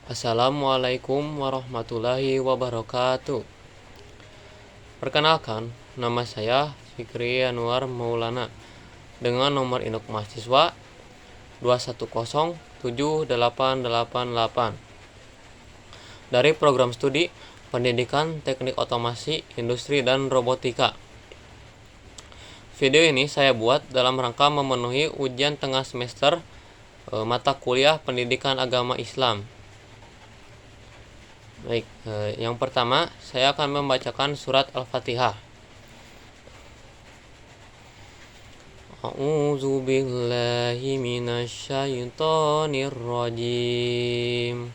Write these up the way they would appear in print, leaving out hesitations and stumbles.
Assalamualaikum warahmatullahi wabarakatuh. Perkenalkan, nama saya Fikri Anwar Maulana dengan nomor induk mahasiswa 2107888 dari program studi Pendidikan Teknik Otomasi Industri dan Robotika. Video ini saya buat dalam rangka memenuhi ujian tengah semester mata kuliah Pendidikan Agama Islam. Baik, yang pertama saya akan membacakan surat Al-Fatihah. A'udzu billahi minasyaitonir rajim.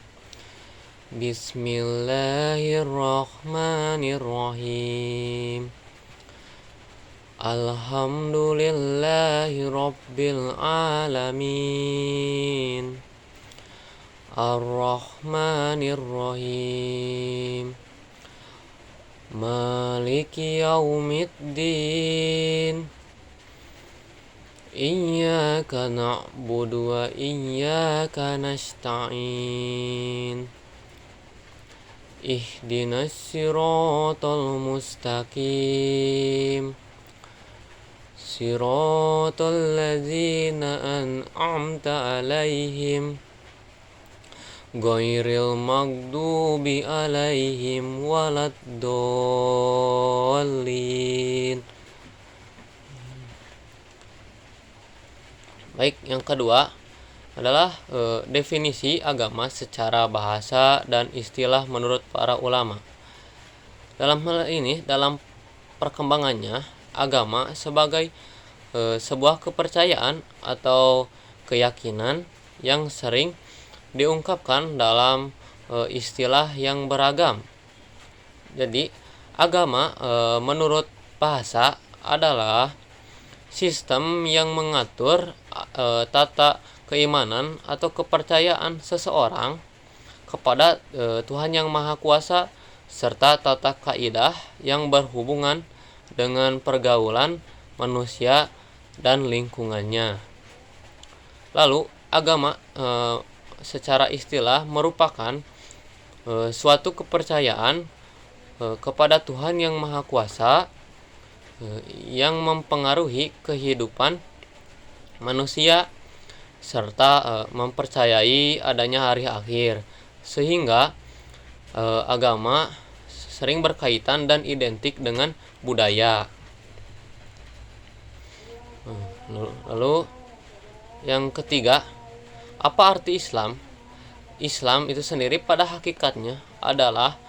Bismillahirrahmanirrahim. Alhamdulillahi rabbil alamin. Ar-Rahmanir-Rahim. Maliki yaumiddin. Iyyaka na'budu wa iyyaka nasta'in. Ihdinas siratal mustaqim. Siratal ladzina an'amta 'alaihim ghairil maghdubi 'alaihim waladdallin. Baik, yang kedua adalah definisi agama secara bahasa dan istilah menurut para ulama. Dalam hal ini, dalam perkembangannya, agama sebagai sebuah kepercayaan atau keyakinan yang sering diungkapkan dalam istilah yang beragam. Jadi, agama menurut bahasa adalah sistem yang mengatur tata keimanan atau kepercayaan seseorang kepada Tuhan Yang Maha Kuasa serta tata kaidah yang berhubungan dengan pergaulan manusia dan lingkungannya. Lalu, agama secara istilah merupakan suatu kepercayaan kepada Tuhan Yang Maha Kuasa yang mempengaruhi kehidupan manusia serta mempercayai adanya hari akhir, sehingga agama sering berkaitan dan identik dengan budaya. Lalu yang ketiga, apa arti Islam? Islam itu sendiri pada hakikatnya adalah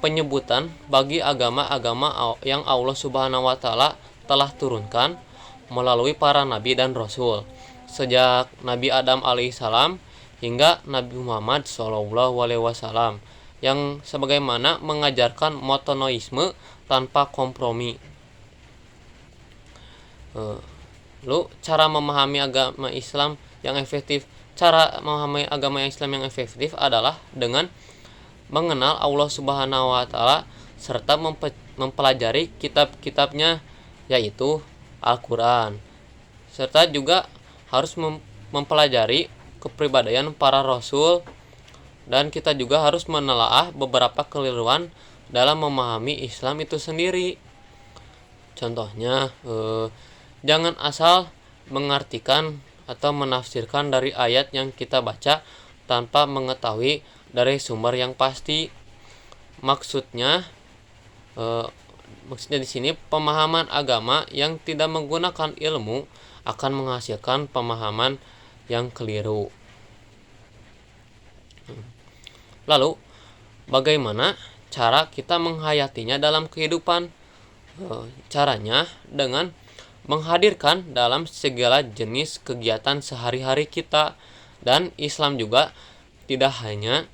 penyebutan bagi agama-agama yang Allah Subhanahu wa taala telah turunkan melalui para nabi dan rasul, sejak Nabi Adam alaihissalam hingga Nabi Muhammad SAW, yang sebagaimana mengajarkan monoteisme tanpa kompromi. Lalu cara memahami agama Islam yang efektif. Cara memahami agama Islam yang efektif adalah dengan mengenal Allah Subhanahu wa taala serta mempelajari kitab-kitabnya, yaitu Al-Qur'an. Serta juga harus mempelajari kepribadian para rasul, dan kita juga harus menelaah beberapa keliruan dalam memahami Islam itu sendiri. Contohnya, jangan asal mengartikan atau menafsirkan dari ayat yang kita baca tanpa mengetahui dari sumber yang pasti. Maksudnya di sini pemahaman agama yang tidak menggunakan ilmu akan menghasilkan pemahaman yang keliru. Lalu, bagaimana cara kita menghayatinya dalam kehidupan? Caranya dengan menghadirkan dalam segala jenis kegiatan sehari-hari kita. Dan Islam juga tidak hanya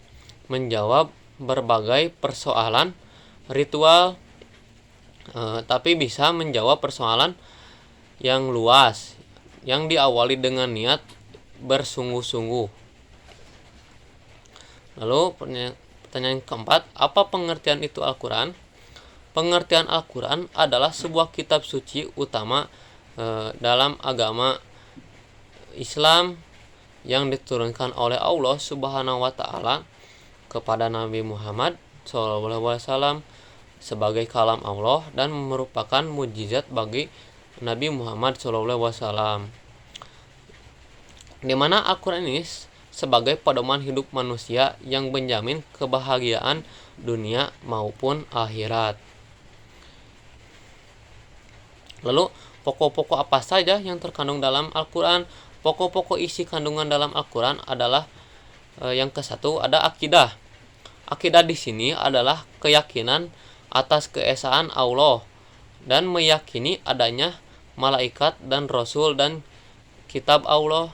menjawab berbagai persoalan ritual, tapi bisa menjawab persoalan yang luas yang diawali dengan niat bersungguh-sungguh. Lalu pertanyaan keempat, apa pengertian itu Al-Quran? Pengertian Al-Quran adalah sebuah kitab suci utama dalam agama Islam yang diturunkan oleh Allah Subhanahu wa taala kepada Nabi Muhammad SAW sebagai kalam Allah dan merupakan mukjizat bagi Nabi Muhammad SAW, di mana Al-Quran ini sebagai pedoman hidup manusia yang menjamin kebahagiaan dunia maupun akhirat. Lalu pokok-pokok apa saja yang terkandung dalam Al-Quran? Pokok-pokok isi kandungan dalam Al-Quran adalah yang ke-1 ada akidah. Akidah di sini adalah keyakinan atas keesaan Allah dan meyakini adanya malaikat dan rasul dan kitab Allah,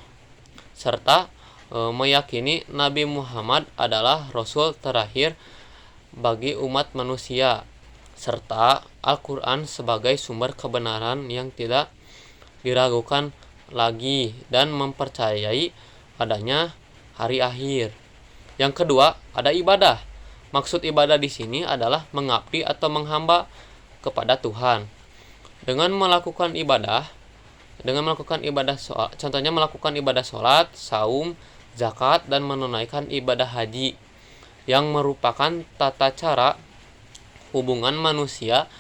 serta meyakini Nabi Muhammad adalah rasul terakhir bagi umat manusia, serta Al-Quran sebagai sumber kebenaran yang tidak diragukan lagi, dan mempercayai adanya hari akhir. Yang kedua, ada ibadah. Maksud ibadah di sini adalah mengabdi atau menghamba kepada Tuhan. Dengan melakukan ibadah contohnya melakukan ibadah sholat, saum, zakat, dan menunaikan ibadah haji, yang merupakan tata cara hubungan manusia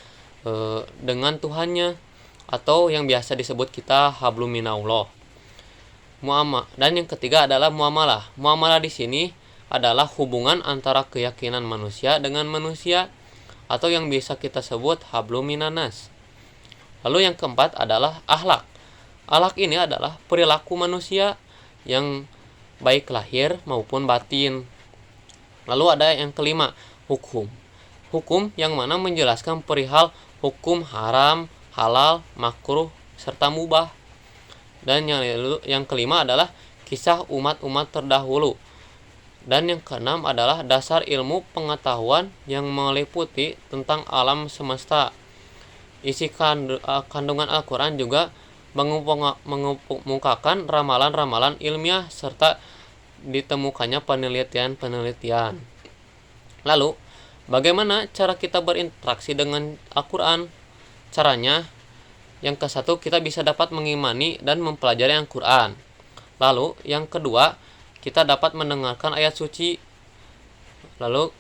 dengan Tuhannya, atau yang biasa disebut kita hablum minallah. Dan yang ketiga adalah muamalah. Muamalah di sini adalah hubungan antara keyakinan manusia dengan manusia, atau yang bisa kita sebut hablum minanas. Lalu yang keempat adalah akhlak. Akhlak ini adalah perilaku manusia yang baik lahir maupun batin. Lalu ada yang kelima, hukum. Hukum yang mana menjelaskan perihal hukum haram, halal, makruh, serta mubah. Dan yang kelima adalah kisah umat-umat terdahulu. Dan yang keenam adalah dasar ilmu pengetahuan yang meliputi tentang alam semesta. Isi kandungan Al-Quran juga mengungkapkan ramalan-ramalan ilmiah serta ditemukannya penelitian-penelitian. Lalu, bagaimana cara kita berinteraksi dengan Al-Quran? Caranya, yang ke-1, kita bisa dapat mengimani dan mempelajari Al-Quran. Lalu, yang kedua, kita dapat mendengarkan ayat suci. Lalu,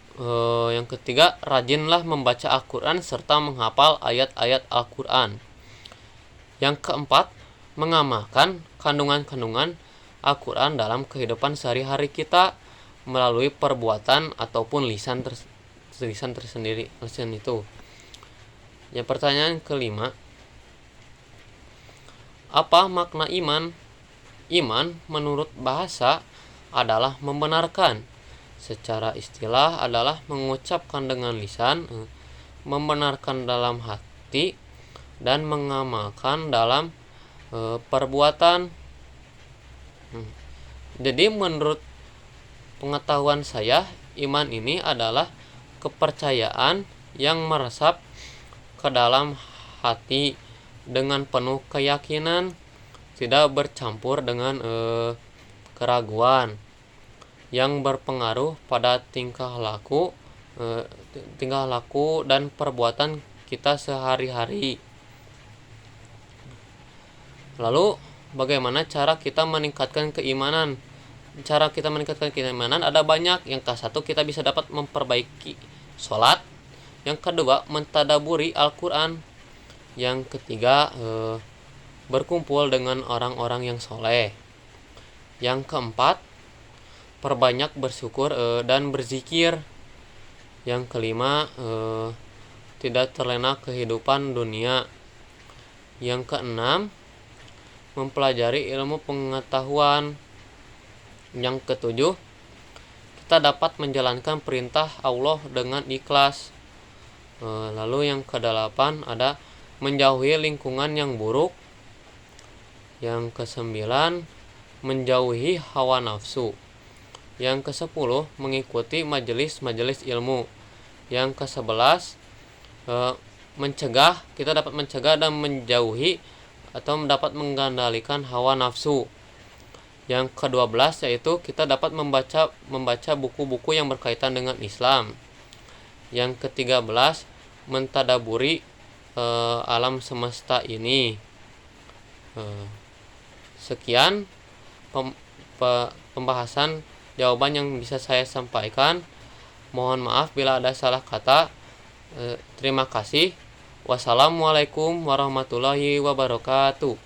yang ketiga, rajinlah membaca Al-Quran serta menghafal ayat-ayat Al-Quran. Yang keempat, mengamalkan kandungan-kandungan Al-Quran dalam kehidupan sehari-hari kita melalui perbuatan ataupun lisan tersendiri. Lisan itu. Yang pertanyaan kelima, apa makna iman? Iman menurut bahasa adalah membenarkan. Secara istilah adalah mengucapkan dengan lisan, membenarkan dalam hati, dan mengamalkan dalam perbuatan. Jadi menurut pengetahuan saya, iman ini adalah kepercayaan yang meresap ke dalam hati dengan penuh keyakinan, tidak bercampur dengan keraguan, yang berpengaruh pada tingkah laku dan perbuatan kita sehari-hari. Lalu, bagaimana cara kita meningkatkan keimanan? Cara kita meningkatkan keimanan ada banyak. Yang ke-1, kita bisa dapat memperbaiki sholat. Yang kedua, mentadaburi Al-Quran. Yang ketiga, berkumpul dengan orang-orang yang soleh. Yang keempat, perbanyak bersyukur dan berzikir. Yang kelima, tidak terlena kehidupan dunia. Yang keenam, mempelajari ilmu pengetahuan. Yang ketujuh, kita dapat menjalankan perintah Allah dengan ikhlas. Lalu yang kedelapan ada menjauhi lingkungan yang buruk. Yang kesembilan, menjauhi hawa nafsu. Yang ke-10, mengikuti majelis-majelis ilmu. Yang ke-11, kita dapat mencegah dan menjauhi atau dapat mengendalikan hawa nafsu. Yang ke-12 yaitu kita dapat membaca buku-buku yang berkaitan dengan Islam. Yang ke-13, mentadaburi alam semesta ini. Sekian pembahasan jawaban yang bisa saya sampaikan. Mohon maaf bila ada salah kata. Terima kasih. Wassalamualaikum warahmatullahi wabarakatuh.